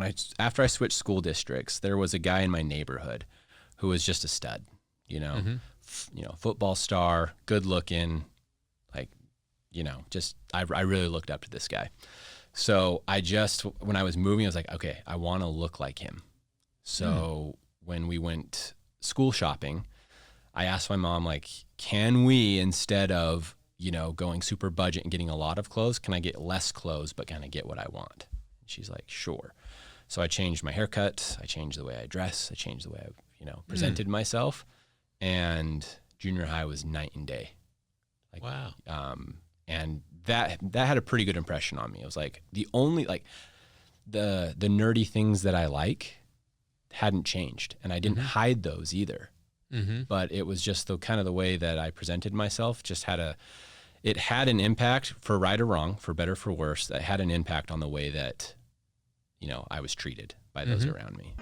after I switched school districts, there was a guy in my neighborhood who was just a stud, football star, good looking, I really looked up to this guy. So when I was moving, I was like, okay, I want to look like him. So when we went school shopping, I asked my mom, like, can we, instead of, going super budget and getting a lot of clothes, can I get less clothes, but kind of get what I want? And she's like, sure. So I changed my haircut. I changed the way I dress. I changed the way I, presented myself. And junior high was night and day. Wow. And that had a pretty good impression on me. It was like the only, the nerdy things that I hadn't changed, and I didn't hide those either. But it was just the way that I presented myself it had an impact, for right or wrong, for better, for worse. That had an impact on the way that, I was treated by those around me.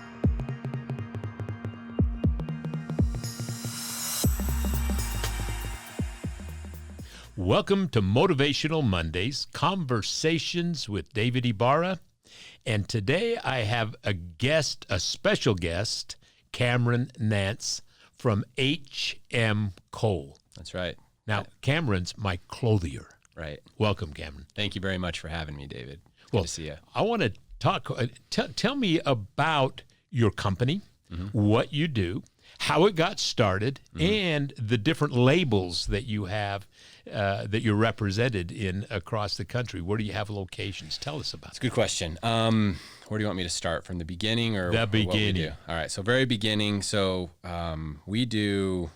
Welcome to Motivational Mondays, Conversations with David Ibarra. And today I have a special guest, Camron Nance from H.M. Cole. That's right. Now, Cameron's my clothier. Right. Welcome, Cameron. Thank you very much for having me, David. Good to see you. I want to talk, tell me about your company, what you do, how it got started, and the different labels that you have, that you're represented in across the country. Where do you have locations? Tell us about it. That's a good question. Where do you want me to start? From the beginning or the beginning? What we do? All right. So very beginning. So we do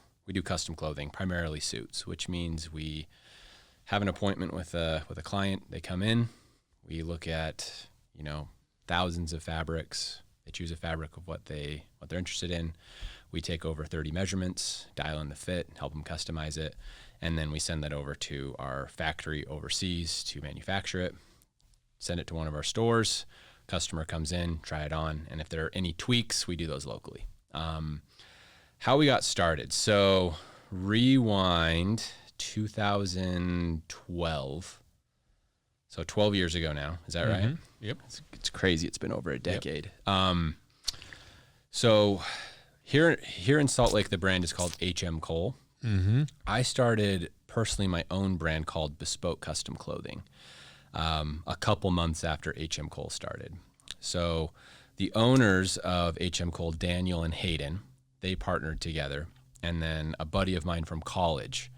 custom clothing, primarily suits, which means we have an appointment with a client. They come in. We look at thousands of fabrics. They choose a fabric of what they're interested in. We take over 30 measurements, dial in the fit, help them customize it, and then we send that over to our factory overseas to manufacture it, send it to one of our stores. Customer comes in, try it on, and if there are any tweaks, we do those locally. How we got started. So rewind 2012. So 12 years ago now. Is that right? Yep. It's crazy. It's been over a decade. Yep. So here in Salt Lake, the brand is called H.M. Cole. I started personally my own brand called Bespoke Custom Clothing a couple months after H.M. Cole started. So the owners of H.M. Cole, Daniel and Hayden, they partnered together. And then a buddy of mine from college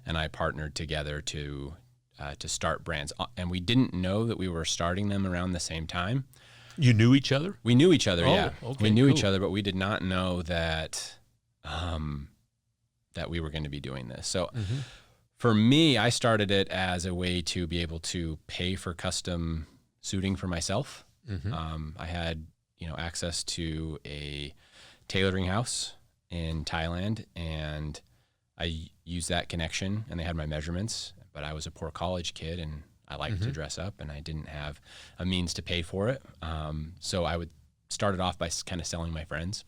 and I partnered together to start brands. And we didn't know that we were starting them around the same time. You knew each other? We knew each other, yeah. Okay, we knew each other, but we did not know that that we were going to be doing this. So for me, I started it as a way to be able to pay for custom suiting for myself. I had, access to a tailoring house in Thailand, and I used that connection, and they had my measurements, but I was a poor college kid, and I liked to dress up, and I didn't have a means to pay for it. So I would start it off by kind of selling my friends.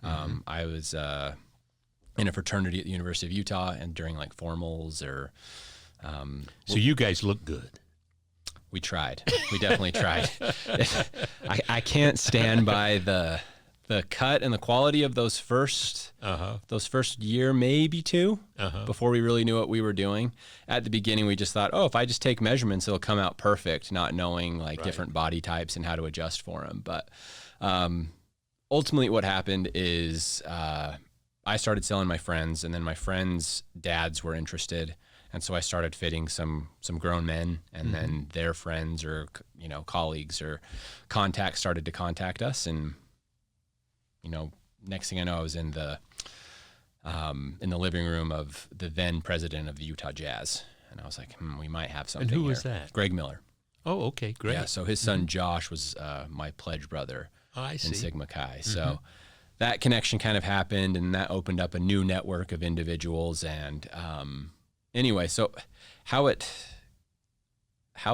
I was in a fraternity at the University of Utah, and during like formals or... so you guys look good. We tried. We definitely tried. I can't stand by the cut and the quality of those first year, maybe two, before we really knew what we were doing. At the beginning, we just thought, if I just take measurements, it'll come out perfect, not knowing different body types and how to adjust for them. But ultimately what happened is I started selling my friends, and then my friends' dads were interested. And so I started fitting some grown men, and then their friends or, colleagues or contacts started to contact us. And, next thing I know, I was in the living room of the then president of the Utah Jazz. And I was like, we might have something here. And who here. was that? Greg Miller. Oh, okay, great. Yeah, so his son Josh was my pledge brother in Sigma Chi. So that connection kind of happened, and that opened up a new network of individuals. And anyway, so how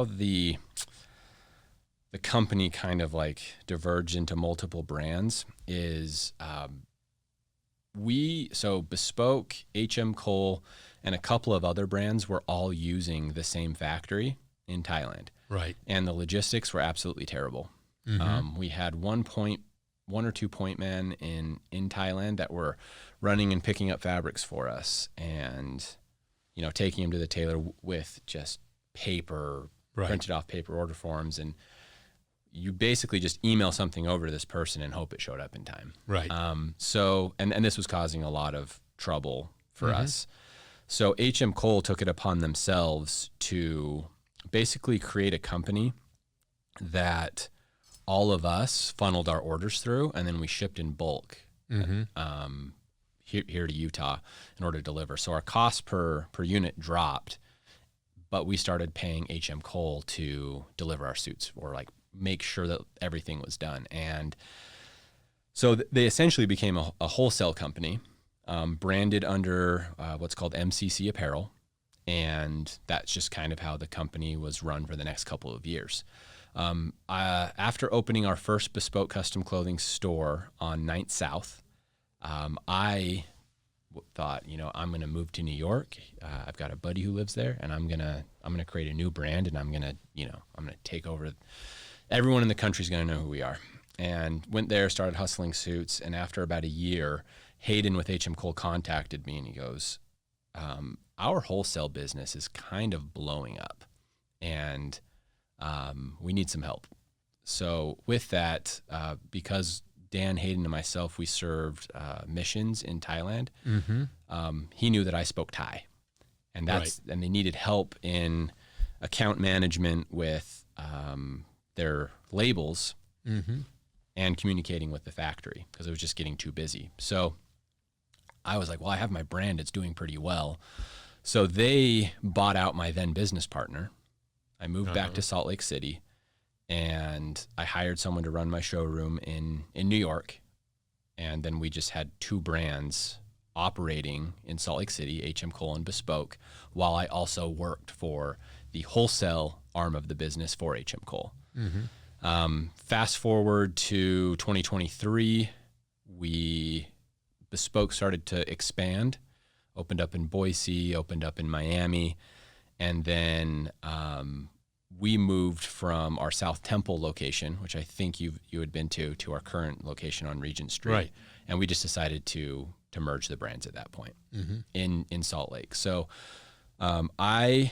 the company kind of diverged into multiple brands is Bespoke, H.M. Cole, and a couple of other brands were all using the same factory in Thailand. Right. And the logistics were absolutely terrible. We had one or 2 point men in Thailand that were running and picking up fabrics for us, and taking them to the tailor with just paper, printed off paper order forms, and you basically just email something over to this person and hope it showed up in time. Right. So this was causing a lot of trouble for us. So HM Cole took it upon themselves to basically create a company that all of us funneled our orders through, and then we shipped in bulk here to Utah in order to deliver. So our cost per unit dropped, but we started paying HM Cole to deliver our suits, or like make sure that everything was done. And so they essentially became a wholesale company, branded under what's called MCC Apparel. And that's just kind of how the company was run for the next couple of years. After opening our first bespoke custom clothing store on 9th South, I thought, I'm going to move to New York. I've got a buddy who lives there, and I'm going to create a new brand, and I'm going to take over. Everyone in the country is going to know who we are. And went there, started hustling suits. And after about a year, Hayden with HM Cole contacted me, and he goes, our wholesale business is kind of blowing up, and we need some help. So with that, because Dan, Hayden, and myself, we served missions in Thailand, he knew that I spoke Thai, and and they needed help in account management with their labels and communicating with the factory, because it was just getting too busy. So I was like, well, I have my brand. It's doing pretty well. So they bought out my then business partner. I moved back to Salt Lake City, and I hired someone to run my showroom in New York. And then we just had 2 brands operating in Salt Lake City, HM Cole and Bespoke, while I also worked for the wholesale arm of the business for HM Cole. Fast forward to 2023, Bespoke started to expand, opened up in Boise, opened up in Miami, and then we moved from our South Temple location, which I think you had been to our current location on Regent Street. Right. And we just decided to merge the brands at that point in Salt Lake. So I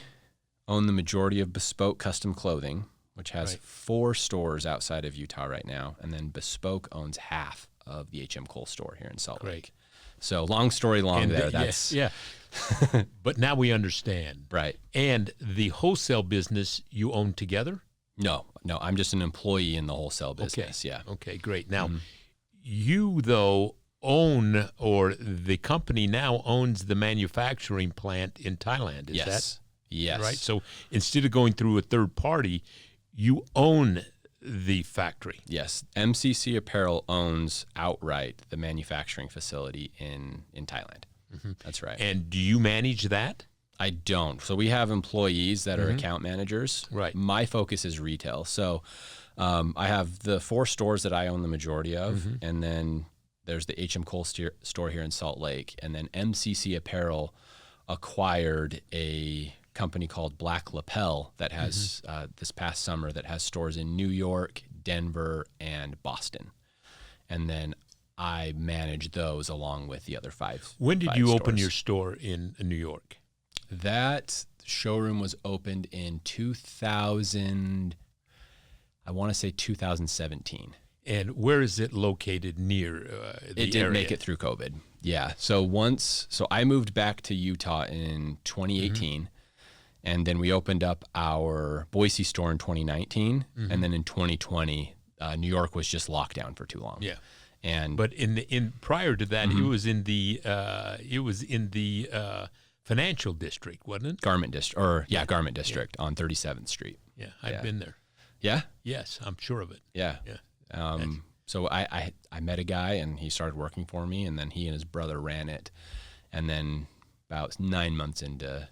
own the majority of Bespoke Custom Clothing, which has 4 stores outside of Utah right now, and then Bespoke owns half of the HM Cole store here in Salt Lake. So long story long there. That's But now we understand. Right. And the wholesale business you own together? No, I'm just an employee in the wholesale business. Okay. Okay, great. Now, you though own, or the company now owns, the manufacturing plant in Thailand. Is that? Yes. Right. So instead of going through a third party, you own the factory. Yes. MCC Apparel owns outright the manufacturing facility in Thailand. That's right. And do you manage that? I don't. So we have employees that are account managers. Right. My focus is retail. So I have the 4 stores that I own the majority of, and then there's the HM Cole store here in Salt Lake, and then MCC Apparel acquired a company called Black Lapel that has this past summer that has stores in New York, Denver, and Boston. And then I manage those along with the other 5. When did you open stores. your store in New York? That showroom was opened in 2000, I want to say 2017. And where is it located near the It didn't area? make it through COVID. Yeah. So I moved back to Utah in 2018. And then we opened up our Boise store in 2019, and then in 2020, New York was just locked down for too long. Yeah, but in prior to that, it was in the financial district, wasn't it? Garment district, Garment district on 37th Street. Yeah, I've been there. Yeah. Yes, I'm sure of it. Yeah. So I met a guy, and he started working for me, and then he and his brother ran it, and then about 9 months into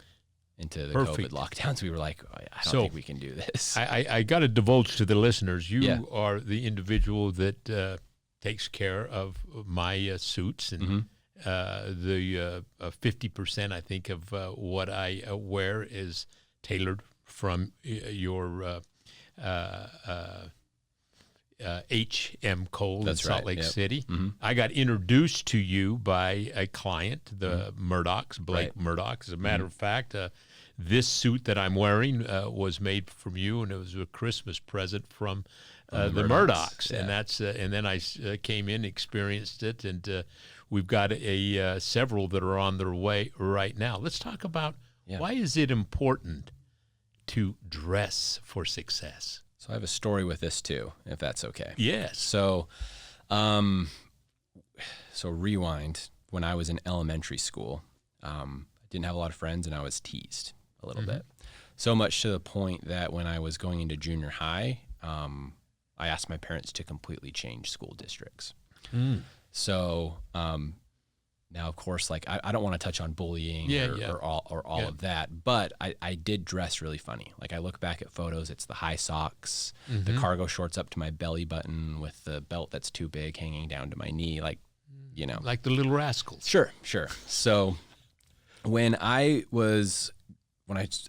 the COVID lockdowns, we were like, I don't think we can do this. I got to divulge to the listeners, you are the individual that takes care of my suits, and the 50%, I think, of what I wear is tailored from your H.M. Cole in Salt Lake Yep. City. Mm-hmm. I got introduced to you by a client, the Murdochs, Blake Murdoch. As a matter of fact, this suit that I'm wearing was made from you, and it was a Christmas present from the Murdochs. Yeah. And that's and then I came in, experienced it, and we've got several that are on their way right now. Let's talk about why is it important to dress for success? So I have a story with this too, if that's okay. Yes. So, so rewind. When I was in elementary school, I didn't have a lot of friends, and I was teased a little bit. So much to the point that when I was going into junior high, I asked my parents to completely change school districts. So now, of course, like I don't want to touch on bullying or all of that, but I did dress really funny. Like I look back at photos, it's the high socks, the cargo shorts up to my belly button with the belt that's too big hanging down to my knee, like, you know. Like the Little Rascals. Sure. So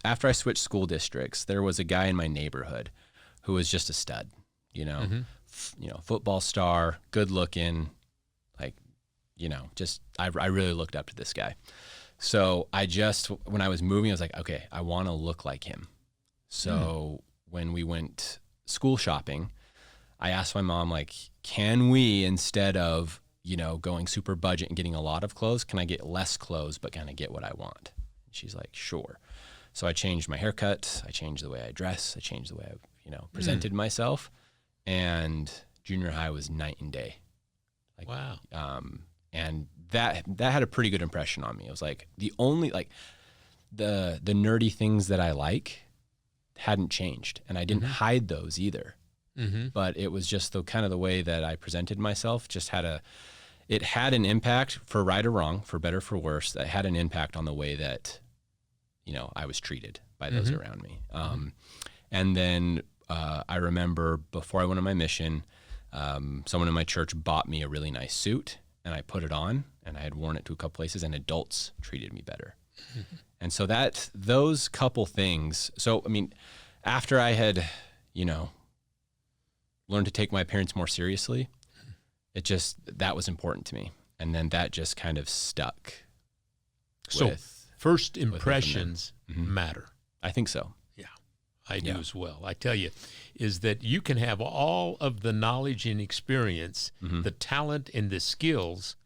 after I switched school districts, there was a guy in my neighborhood who was just a stud, football star, good looking, like, I really looked up to this guy. So when I was moving, I was like, okay, I want to look like him. So when we went school shopping, I asked my mom, like, can we, instead of, going super budget and getting a lot of clothes, can I get less clothes, but kind of get what I want? She's like, sure. So I changed my haircut. I changed the way I dress. I changed the way I, presented myself. And junior high was night and day. Like, wow. And that had a pretty good impression on me. It was like the only, like, the nerdy things that I like hadn't changed, and I didn't hide those either. But it was just the way that I presented myself just had an impact, for right or wrong, for better, for worse. That had an impact on the way that, I was treated by those around me. And then I remember before I went on my mission, someone in my church bought me a really nice suit, and I put it on, and I had worn it to a couple places, and adults treated me better. And so those couple things. So, I mean, after I had, learned to take my appearance more seriously, that was important to me. And then that just kind of stuck. So first impressions matter. I think so. Yeah, I do as well. I tell you, is that you can have all of the knowledge and experience, the talent and the skills,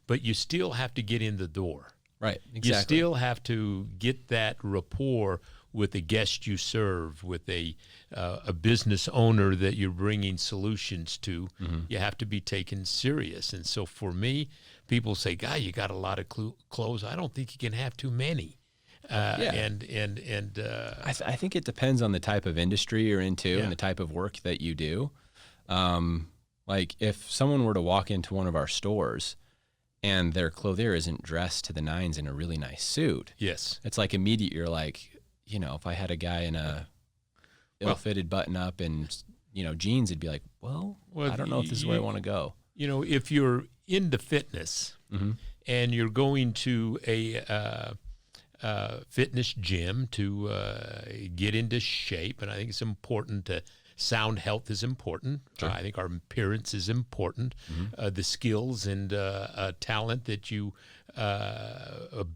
but you still have to get in the door. Right, exactly. You still have to get that rapport with the guest you serve, with a business owner that you're bringing solutions to. You have to be taken serious. And so for me, people say, "Guy, you got a lot of clothes. I don't think you can have too many." I think it depends on the type of industry you're into and the type of work that you do. Like if someone were to walk into one of our stores and their clothier isn't dressed to the nines in a really nice suit, it's like immediate. You're like, if I had a guy in a ill-fitted button-up and jeans, it'd be like, well, I don't know if this is where I want to go. If you're into fitness and you're going to a fitness gym to get into shape, and I think it's important to. Sound health is important. Sure. I think our appearance is important. The skills and talent that you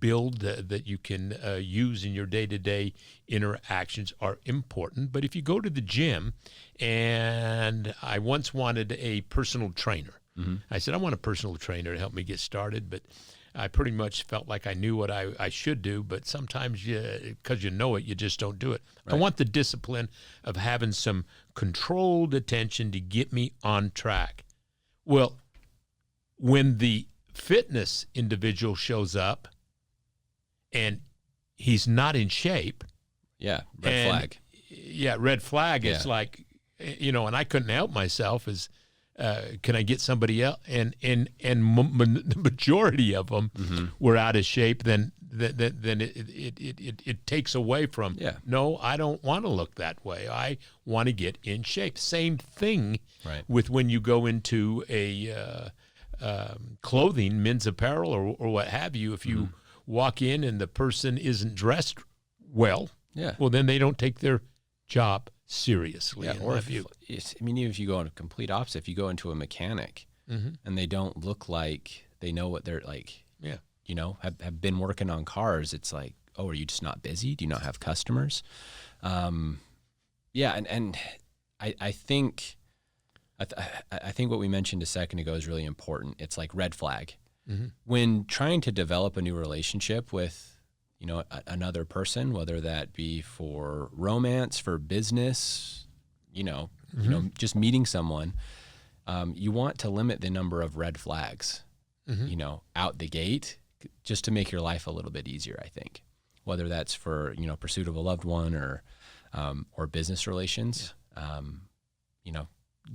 build that you can use in your day-to-day interactions are important. But if you go to the gym, and I once wanted a personal trainer. I said, I want a personal trainer to help me get started, but I pretty much felt like I knew what I should do, but sometimes because you know it, you just don't do it. Right. I want the discipline of having some controlled attention to get me on track. Well, when the fitness individual shows up and he's not in shape. Red flag. Yeah, red flag. It's like, and I couldn't help myself as, can I get somebody else? And the majority of them were out of shape. Then it takes away from. No, I don't want to look that way. I want to get in shape. Same thing with when you go into a clothing, men's apparel, or what have you. If you walk in and the person isn't dressed well, then they don't take their job seriously. Yeah, in or my if view. even if you go in a complete opposite, if you go into a mechanic and they don't look like they know what they're like, Yeah. Have been working on cars, it's like, oh, are you just not busy? Do you not have customers? Yeah, and I think I think what we mentioned a second ago is really important. It's like red flag. When trying to develop a new relationship with another person, whether that be for romance, for business, just meeting someone, you want to limit the number of red flags, out the gate, just to make your life a little bit easier, I think, whether that's for, pursuit of a loved one or business relations.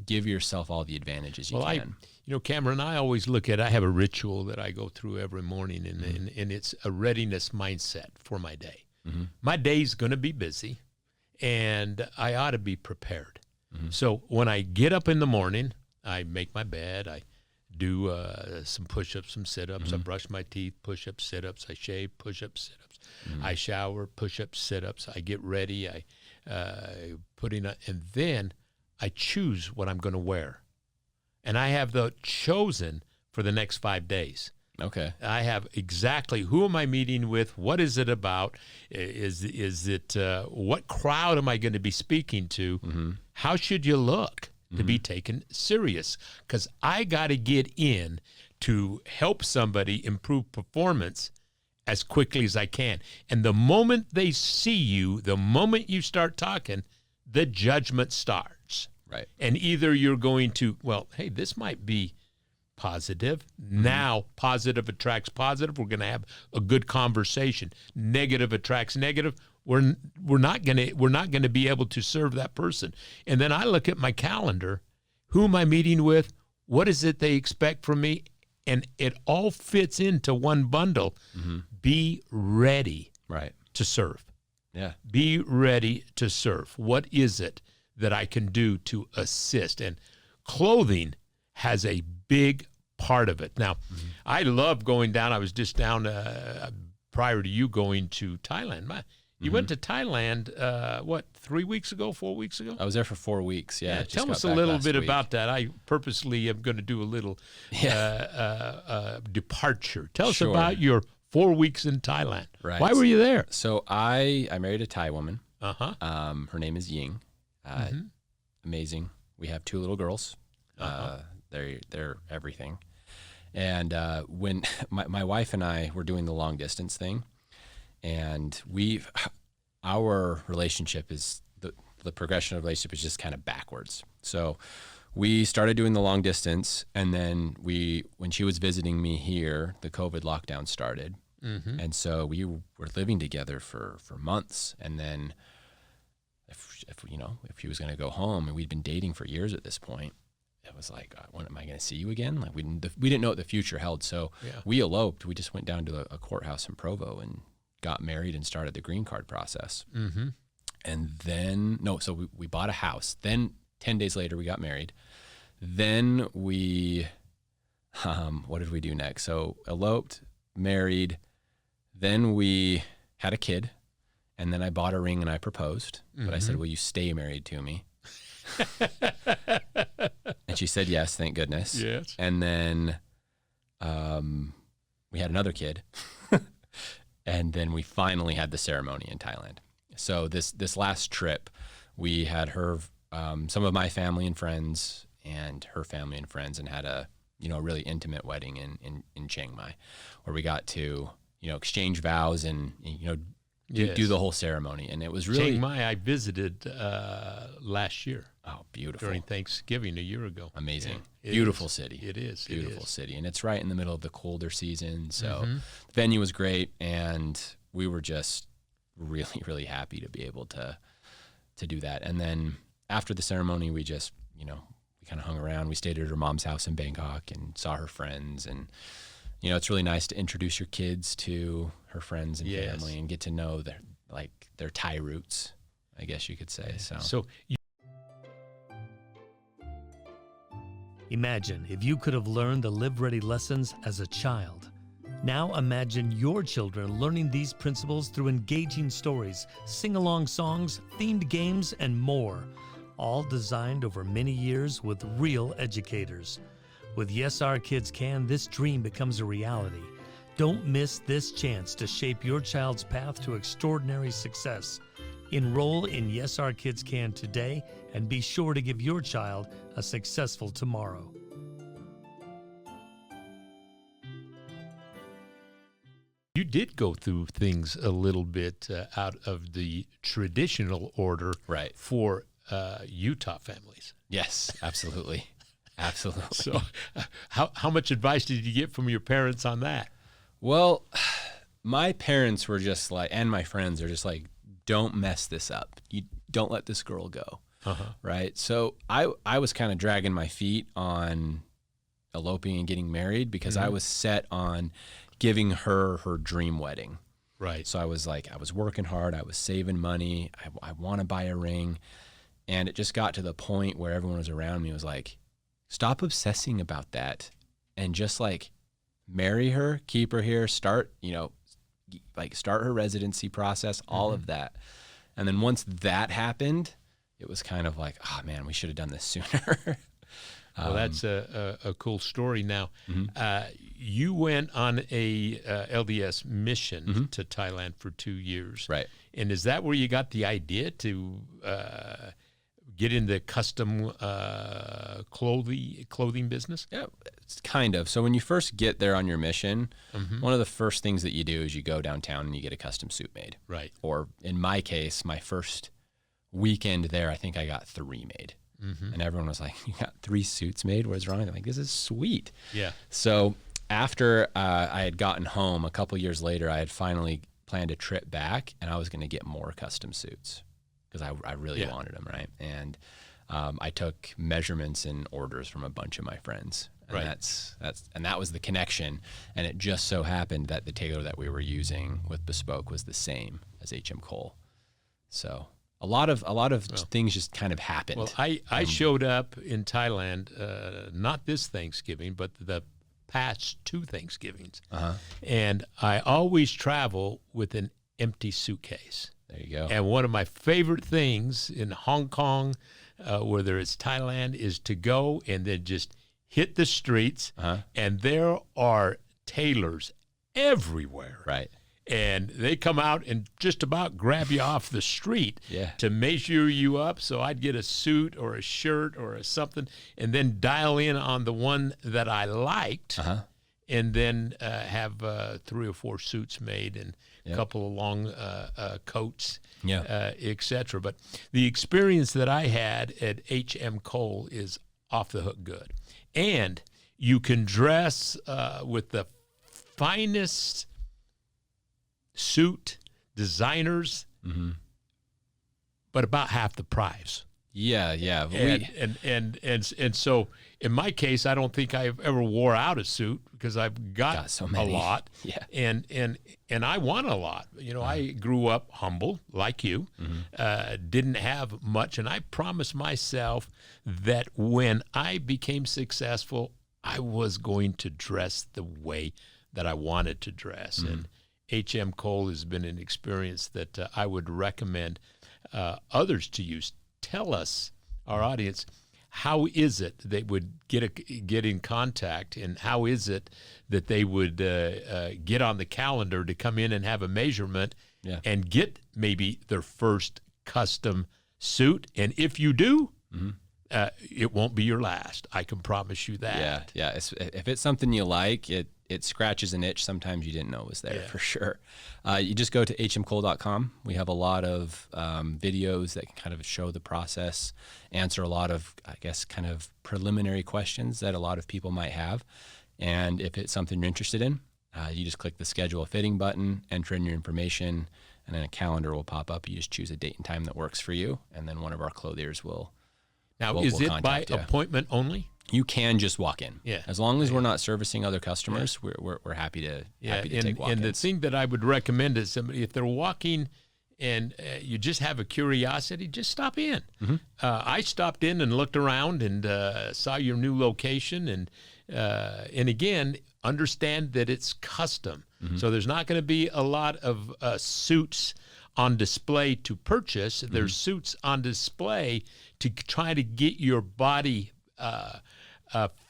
Give yourself all the advantages you can. Camron, I always I have a ritual that I go through every morning, and it's a readiness mindset for my day. My day's going to be busy, and I ought to be prepared. So when I get up in the morning, I make my bed, I do some push-ups, some sit-ups, I brush my teeth, push-ups, sit-ups, I shave, push-ups, sit-ups, I shower, push-ups, sit-ups, I get ready, I and then I choose what I'm going to wear. And I have chosen for the next 5 days. Okay. I have exactly who am I meeting with? What is it about? Is it what crowd am I going to be speaking to? How should you look to be taken serious? Because I got to get in to help somebody improve performance as quickly as I can. And the moment they see you, the moment you start talking, the judgment starts. Right. And either you're going to, hey, this might be positive. Now positive attracts positive. We're going to have a good conversation. Negative attracts negative. We're not going to be able to serve that person. And then I look at my calendar. Who am I meeting with? What is it they expect from me? And it all fits into one bundle. Be ready to serve. Yeah. Be ready to serve. What is it that I can do to assist? And clothing has a big part of it. Now, I love going down. I was just down prior to you going to Thailand. You went to Thailand, 3 weeks ago, 4 weeks ago? I was there for 4 weeks. Yeah. Tell us a little bit about that. I purposely am going to do a little departure. Tell us about your 4 weeks in Thailand. Right. Why were you there? So I married a Thai woman. Uh-huh. Her name is Ying. Amazing. We have 2 little girls. They're everything. And when my wife and I were doing the long distance thing, and our relationship is the progression of relationship is just kind of backwards. So we started doing the long distance, and then when she was visiting me here, the COVID lockdown started. And so we were living together for months. And then if he was going to go home, and we'd been dating for years at this point, it was like, when am I going to see you again? Like we didn't know what the future held. So we eloped. We just went down to a courthouse in Provo and got married and started the green card process. And then, we bought a house. Then 10 days later, we got married. Then we, what did we do next? So eloped, married. Then we had a kid. And then I bought a ring and I proposed. But I said, will you stay married to me? And she said yes, thank goodness. Yes. And then we had another kid. And then we finally had the ceremony in Thailand. So this last trip, we had her, some of my family and friends, and her family and friends, and had a really intimate wedding in Chiang Mai, where we got to exchange vows and do the whole ceremony. And it was really Chiang Mai. I visited last year. Oh, beautiful. During Thanksgiving a year ago. Amazing. Yeah, beautiful city. It is. Beautiful city. And it's right in the middle of the colder season. So the venue was great. And we were just really, really happy to be able to do that. And then after the ceremony, we just, we kind of hung around. We stayed at her mom's house in Bangkok and saw her friends. And, it's really nice to introduce your kids to her friends and family and get to know their Thai roots, I guess you could say. So imagine if you could have learned the Live Ready lessons as a child. Now imagine your children learning these principles through engaging stories, sing-along songs, themed games, and more, all designed over many years with real educators. With Yes Our Kids Can, this dream becomes a reality. Don't miss this chance to shape your child's path to extraordinary success. Enroll in Yes Our Kids Can today and be sure to give your child a successful tomorrow. You did go through things a little bit out of the traditional order Right. for Utah families. Yes, absolutely. Absolutely. So how much advice did you get from your parents on that? Well, my parents were just like, and my friends are just like, don't mess this up. You don't let this girl go. Right. So I was kind of dragging my feet on eloping and getting married because I was set on giving her dream wedding. Right. So I was working hard. I was saving money. I want to buy a ring. And it just got to the point where everyone was around me was like, stop obsessing about that and just like marry her, keep her here, start her residency process, all of that. And then once that happened, it was kind of like, oh man, we should have done this sooner. Well, that's a cool story. Now, you went on a LDS mission to Thailand for 2 years. Right. And is that where you got the idea to get into custom clothing business? Yeah, it's kind of. So when you first get there on your mission, one of the first things that you do is you go downtown and you get a custom suit made. Right. Or in my case, my first weekend there, I think I got 3 made. And everyone was like, you got 3 suits made? What's wrong? I'm like, this is sweet. Yeah. So after I had gotten home, a couple years later, I had finally planned a trip back and I was going to get more custom suits because I really wanted them, right? And I took measurements and orders from a bunch of my friends. And that was the connection. And it just so happened that the tailor that we were using with Bespoke was the same as HM Cole. So a lot of things just kind of happened. Well, I showed up in Thailand, not this Thanksgiving, but the past 2 Thanksgivings. And I always travel with an empty suitcase. There you go. And one of my favorite things in Hong Kong, whether it's Thailand, is to go and then just hit the streets. And there are tailors everywhere. Right. And they come out and just about grab you off the street to measure you up. So I'd get a suit or a shirt or a something and then dial in on the one that I liked and then have 3 or 4 suits made and a couple of long coats, et cetera. But the experience that I had at HM Cole is off the hook good. And you can dress with the finest suit designers, but about half the price. Yeah. And so in my case, I don't think I've ever wore out a suit because I've got so a many. lot. Yeah. And I want a lot. You know, I grew up humble like you, didn't have much, and I promised myself that when I became successful, I was going to dress the way that I wanted to dress. And HM Cole has been an experience that I would recommend others to use. Tell us, our audience, how is it they would get in contact, and how is it that they would get on the calendar to come in and have a measurement and get maybe their first custom suit? And if you do, it won't be your last. I can promise you that. Yeah. If it's something you like, it scratches an itch sometimes you didn't know was there, for sure. You just go to hmcole.com. We have a lot of videos that can kind of show the process, answer a lot of, I guess, kind of preliminary questions that a lot of people might have. And if it's something you're interested in, you just click the schedule a fitting button, enter in your information, and then a calendar will pop up. You just choose a date and time that works for you, and then one of our clothiers will. Now, is it by appointment only? You can just walk in. Yeah. As long as we're not servicing other customers, we're happy to take walk-ins. And the thing that I would recommend is somebody, if they're walking and you just have a curiosity, just stop in. I stopped in and looked around and saw your new location, and again, understand that it's custom. So there's not going to be a lot of suits on display to purchase. There's suits on display to try to get your body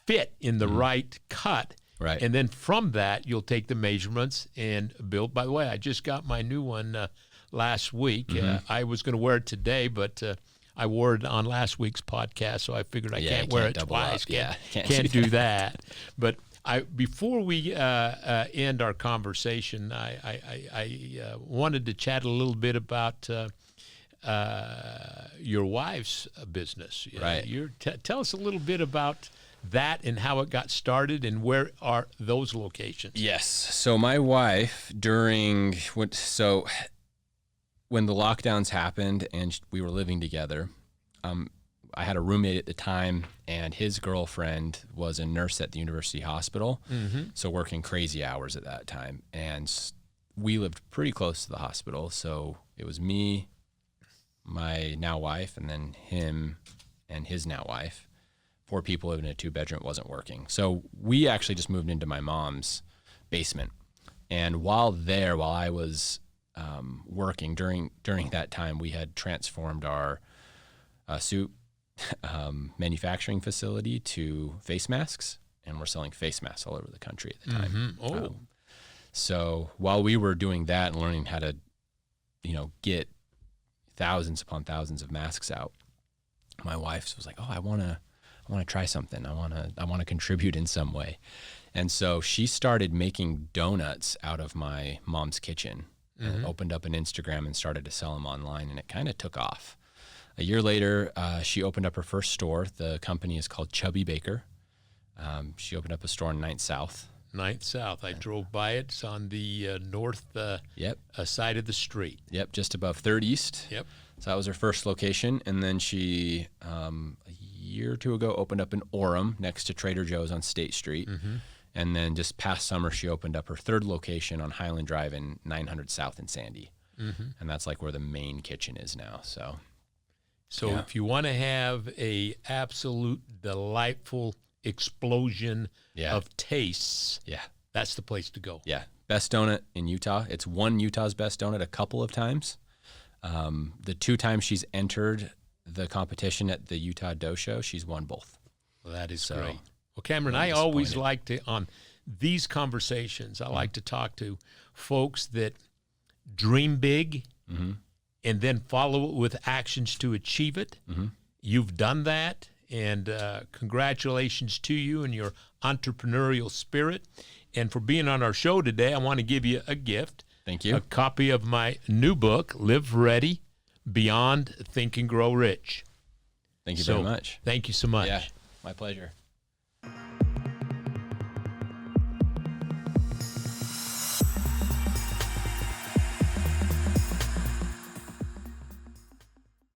fit in the right cut. Right. And then from that, you'll take the measurements and build. By the way, I just got my new one last week. I was going to wear it today, but I wore it on last week's podcast, so I figured I can't wear it twice. Can't do that. But before we end our conversation, I wanted to chat a little bit about your wife's business. Right. Tell us a little bit about that and how it got started, and where are those locations? Yes. So my wife, when the lockdowns happened and we were living together, I had a roommate at the time, and his girlfriend was a nurse at the university hospital, so working crazy hours at that time. And we lived pretty close to the hospital, so it was me, my now wife, and then him and his now wife. 4 people living in a 2-bedroom. It wasn't working. So we actually just moved into my mom's basement. And while I was working during that time, we had transformed our suit manufacturing facility to face masks, and we're selling face masks all over the country at the time. So while we were doing that and learning how to, get thousands upon thousands of masks out, my wife was like, "Oh, I want to try something. I want to contribute in some way." And so she started making donuts out of my mom's kitchen, and opened up an Instagram and started to sell them online, and it kind of took off. A year later, she opened up her first store. The company is called Chubby Baker. She opened up a store on 9th South. 9th South. I drove by it. It's on the north side of the street. Yep, just above 3rd East. Yep. So that was her first location. And then she, a year or 2 ago, opened up in Orem next to Trader Joe's on State Street. And then just past summer, she opened up her 3rd location on Highland Drive in 900 South in Sandy. And that's like where the main kitchen is now. So if you want to have a absolute delightful explosion of tastes, that's the place to go. Yeah. Best donut in Utah. It's won Utah's best donut a couple of times. The 2 times she's entered the competition at the Utah Dough Show, she's won both. Well, that is great. Well, Cameron, I always like to, on these conversations, I like to talk to folks that dream big and then follow it with actions to achieve it. You've done that, and congratulations to you and your entrepreneurial spirit. And for being on our show today, I want to give you a gift. Thank you. A copy of my new book, Live Ready, Beyond Think and Grow Rich. Thank you very much. Thank you so much. Yeah, my pleasure.